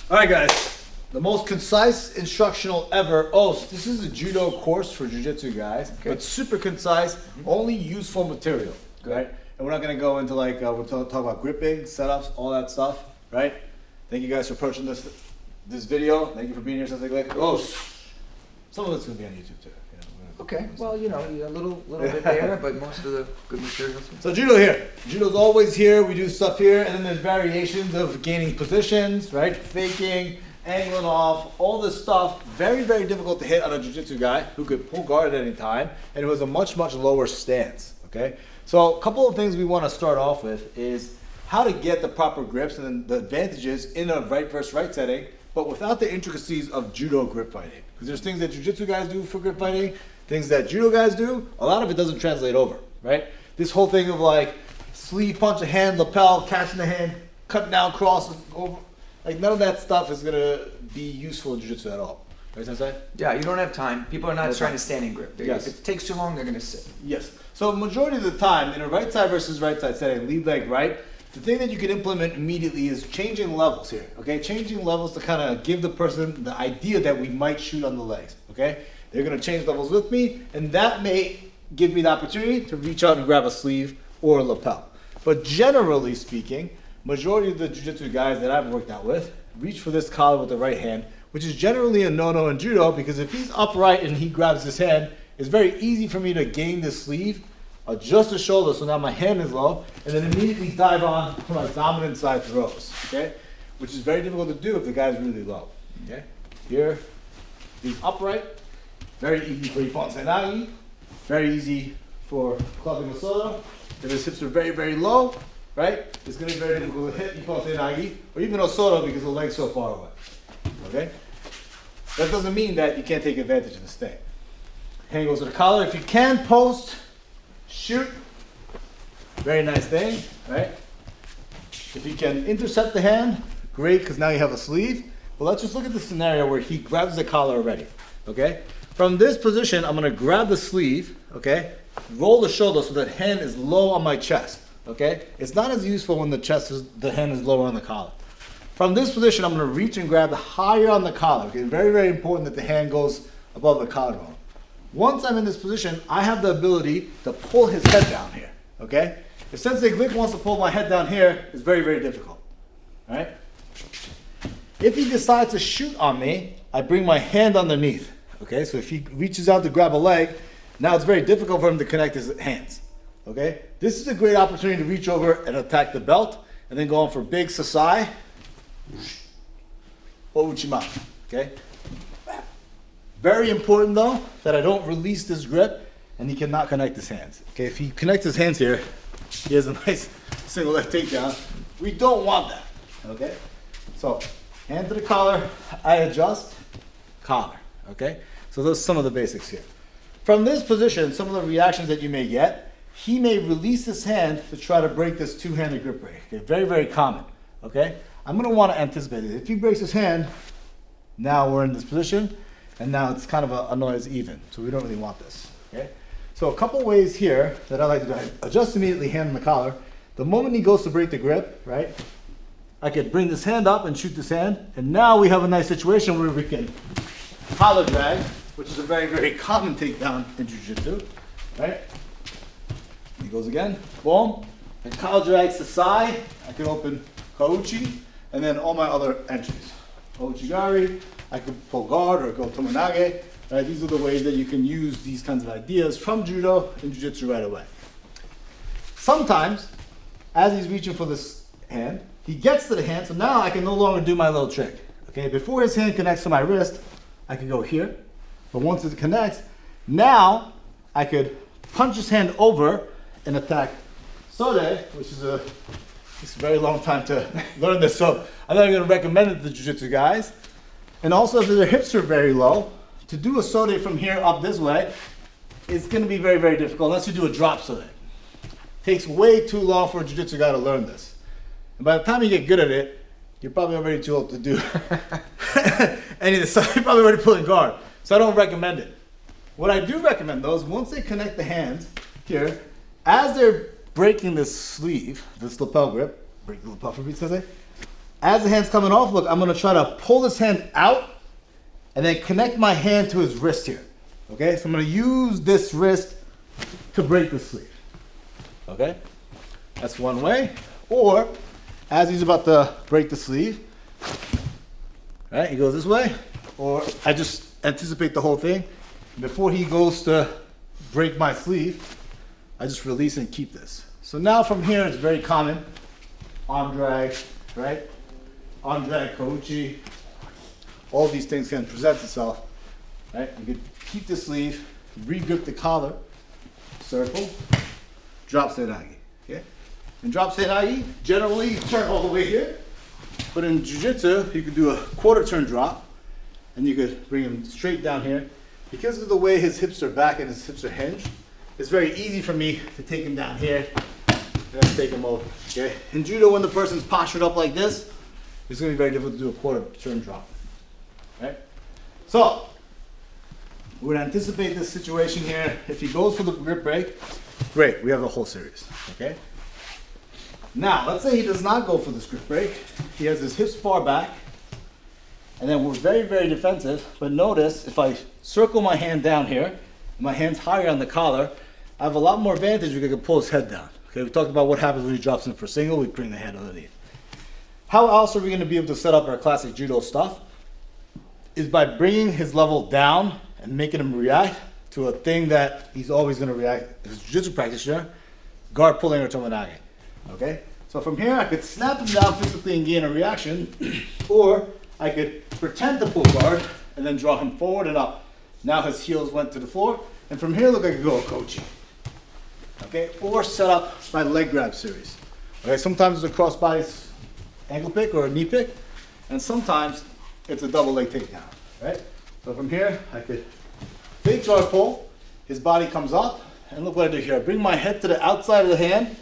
All right, guys. The most concise instructional ever. Oh, so this is a judo course for jiu-jitsu guys, but super concise, only useful material, right? And we're not gonna go into like, we'll talk about gripping, setups, all that stuff, right? Thank you guys for approaching this video. Thank you for being here since like, oh, some of it's gonna be on YouTube too. Okay, well, you know, a little bit there, but most of the good materials. So judo here. Judo's always here. We do stuff here, and then there's variations of gaining positions, right? Faking, angling off, all this stuff. Very, very difficult to hit on a jiu-jitsu guy who could pull guard at any time, and it was a much, much lower stance, okay? So a couple of things we want to start off with is how to get the proper grips and then the advantages in a right versus right setting, but without the intricacies of judo grip fighting. Because there's things that jiu-jitsu guys do for grip fighting, things that judo guys do, a lot of it doesn't translate over, right? This whole thing of like sleeve punch a hand, lapel, catching the hand, cutting down, cross over, like none of that stuff is gonna be useful in jiu-jitsu at all. Right, Sensei? Yeah, you don't have time. People are not trying to standing grip. Yes. If it takes too long, they're gonna sit. Yes. So majority of the time, in a right side versus right side setting, lead leg right, the thing that you can implement immediately is changing levels here, okay? Changing levels to kind of give the person the idea that we might shoot on the legs, okay? They're gonna change levels with me, and that may give me the opportunity to reach out and grab a sleeve or a lapel. But generally speaking, majority of the jiu-jitsu guys that I've worked out with reach for this collar with the right hand, which is generally a no-no in judo, because if he's upright and he grabs his hand, it's very easy for me to gain the sleeve, adjust the shoulder so now my hand is low, and then immediately dive on to my dominant side throws, okay? Which is very difficult to do if the guy's really low, okay? Here, he's upright, very easy for Ippon Senagi, very easy for clubbing a soto. If his hips are very, very low, right, it's gonna be very difficult to hit Ippon Senagi, or even a soto because the leg's so far away, okay? That doesn't mean that you can't take advantage of this thing. Hand goes to the collar. If you can post, shoot, very nice thing, right? If you can intercept the hand, great, because now you have a sleeve. But let's just look at the scenario where he grabs the collar already, okay? From this position, I'm gonna grab the sleeve, okay? Roll the shoulder so that hand is low on my chest, okay? It's not as useful when the hand is lower on the collar. From this position, I'm gonna reach and grab higher on the collar, okay? Very, very important that the hand goes above the collarbone. Once I'm in this position, I have the ability to pull his head down here, okay? If Sensei Glick wants to pull my head down here, it's very, very difficult, all right? If he decides to shoot on me, I bring my hand underneath, okay? So if he reaches out to grab a leg, now it's very difficult for him to connect his hands, okay? This is a great opportunity to reach over and attack the belt, and then go on for big sasai, or uchimata, okay? Very important though, that I don't release this grip and he cannot connect his hands. Okay, if he connects his hands here, he has a nice single leg takedown. We don't want that, okay? So, hand to the collar, I adjust, collar, okay? So those are some of the basics here. From this position, some of the reactions that you may get, he may release his hand to try to break this two-handed grip break. Okay, very, very common, okay? I'm gonna wanna anticipate it. If he breaks his hand, now we're in this position, and now it's kind of a noise even, so we don't really want this, okay? So a couple ways here that I like to do. I adjust immediately, hand on the collar. The moment he goes to break the grip, right, I could bring this hand up and shoot this hand, and now we have a nice situation where we can collar drag, which is a very, very common takedown in jiu-jitsu, right? He goes again, boom, and collar drags to side. I can open kauchi, and then all my other entries. Ouchigari, I could pull guard or go tomonage, right? These are the ways that you can use these kinds of ideas from judo and jiu-jitsu right away. Sometimes, as he's reaching for this hand, he gets to the hand, so now I can no longer do my little trick, okay? Before his hand connects to my wrist, I can go here, but once it connects, now I could punch his hand over and attack Sode, which is it's a very long time to learn this, so I'm not going to recommend it to the jiu-jitsu guys. And also, if their hips are very low, to do a Sode from here up this way, it's going to be very, very difficult unless you do a drop Sode. Takes way too long for a jiu-jitsu guy to learn this. And by the time you get good at it, you're probably already too old to do any of this stuff. You're probably already pulling guard. So I don't recommend it. What I do recommend though is once they connect the hands here, as they're breaking this sleeve, this lapel grip, break the lapel for me, Sensei. as the hand's coming off, look, I'm gonna try to pull this hand out and then connect my hand to his wrist here. Okay, so I'm gonna use this wrist to break the sleeve. Okay, that's one way. Or, as he's about to break the sleeve, right, he goes this way, or I just anticipate the whole thing. Before he goes to break my sleeve, I just release and keep this. So now from here, it's very common. Arm drag, right? Arm drag, kouchi. All these things can present itself, right? You can keep the sleeve, re-grip the collar, circle, drop seiragi, okay? And drop seiragi, generally you turn all the way here, but in jiu-jitsu, you could do a quarter turn drop, and you could bring him straight down here. Because of the way his hips are back and his hips are hinged, it's very easy for me to take him down here and then take him over, okay? In judo, when the person's postured up like this, it's gonna be very difficult to do a quarter turn drop, right? So, we're gonna anticipate this situation here. If he goes for the grip break, great, we have the whole series, okay? Now, let's say he does not go for this grip break. He has his hips far back, and then we're very, very defensive, but notice if I circle my hand down here, my hand's higher on the collar, I have a lot more advantage because I can pull his head down. Okay, we talked about what happens when he drops in for single, we bring the head underneath. How else are we gonna be able to set up our classic judo stuff? Is by bringing his level down and making him react to a thing that he's always gonna react as a jiu-jitsu practitioner, guard pulling or tomonage, okay? So from here, I could snap him down physically and gain a reaction, or I could pretend to pull guard and then draw him forward and up. Now his heels went to the floor, and from here, look, I could go a kouchi, okay? Or set up my leg grab series. Okay, sometimes it's a crossbody ankle pick or a knee pick, and sometimes it's a double leg takedown, right? So from here, I could fake guard pull, his body comes up, and look what I do here. I bring my head to the outside of the hand,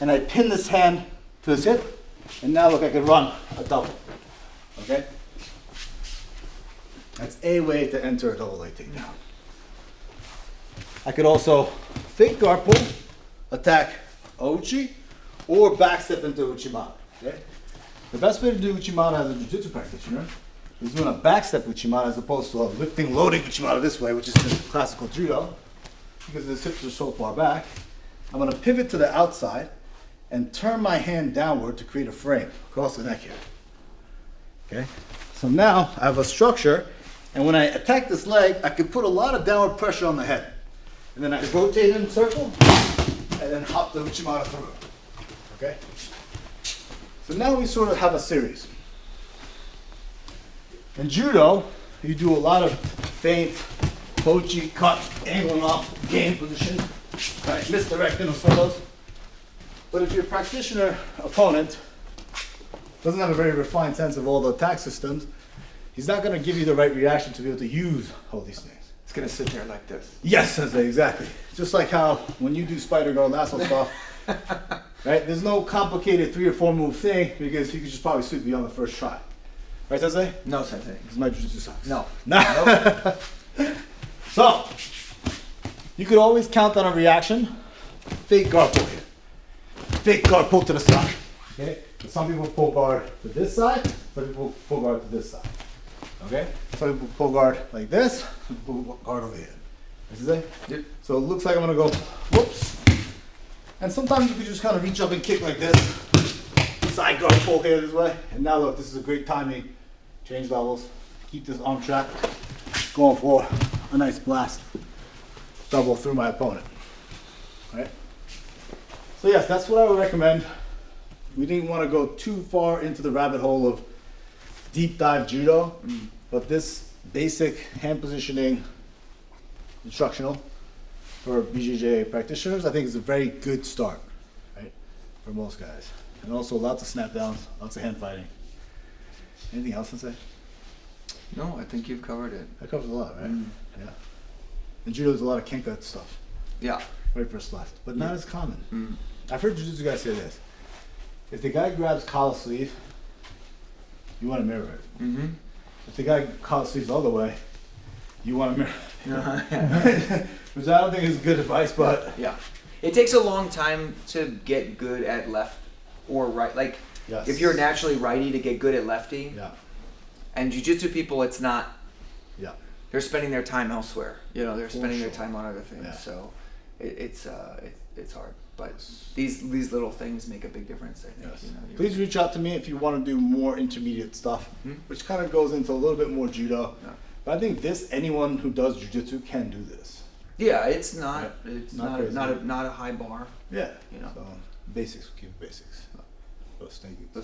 and I pin this hand to his hip, and now look, I could run a double, okay? That's a way to enter a double leg takedown. I could also fake guard pull, attack ouchi, or backstep into uchimata, okay? The best way to do uchimata as a jiu-jitsu practitioner is doing a backstep uchimata as opposed to a lifting, loading uchimata this way, which is the classical judo, because the hips are so far back. I'm gonna pivot to the outside and turn my hand downward to create a frame across the neck here, okay? So now I have a structure, and when I attack this leg, I can put a lot of downward pressure on the head. And then I rotate in a circle, and then hop the uchimata through, okay? So now we sort of have a series. In judo, you do a lot of feint, kouchi, cut, angling off, game position, right, misdirecting those photos. But if your practitioner opponent doesn't have a very refined sense of all the attack systems, he's not going to give you the right reaction to be able to use all these things. It's gonna sit there like this. Yes, Sensei, exactly. Just like how when you do spider guard lasso stuff, right? There's no complicated 3 or 4 move thing because you could just probably sweep me on the first try. Right, Sensei? No, Sensei. Because my jiu-jitsu sucks. No. No. So, you could always count on a reaction. Fake guard pull here. Fake guard pull to the side. Okay? Some people pull guard to this side, some people pull guard to this side. Okay? Some people pull guard like this, some people pull guard over here. You see? Yep. So it looks like I'm gonna go, whoops. And sometimes you could just kind of reach up and kick like this. Side guard pull here this way. And now look, this is a great timing. Change levels. Keep this arm track going for a nice blast. Double through my opponent. Right? So yes, that's what I would recommend. We didn't want to go too far into the rabbit hole of deep dive judo, but this basic hand positioning instructional for BJJ practitioners, I think is a very good start, right, for most guys. And also lots of snap downs, lots of hand fighting. Anything else to say? No, I think you've covered it. That covers a lot, right? Yeah. And judo, there's a lot of kenka stuff, Yeah. right first left, but not as common. Mm. I've heard jiu-jitsu guys say this. If the guy grabs collar sleeve, you want to mirror it. Mm-hmm. If the guy collar sleeves the other way, you want to mirror it. Which I don't think is good advice, but Yeah. It takes a long time to get good at left or right. Like, Yes. If you're naturally righty, to get good at lefty. Yeah. And jiu-jitsu people, it's not. Yeah. They're spending their time elsewhere. You know, they're For spending their sure. time on other things. Yeah. So it's hard. But these little things make a big difference, I think. Yes. You know, Please reach out to me if you want to do more intermediate stuff, which kind of goes into a little bit more judo. Yeah. But I think anyone who does jiu-jitsu can do this. Yeah, it's not. Yeah. It's Not not a high bar. Yeah. You know. So basics, keep it basics. So, thank you.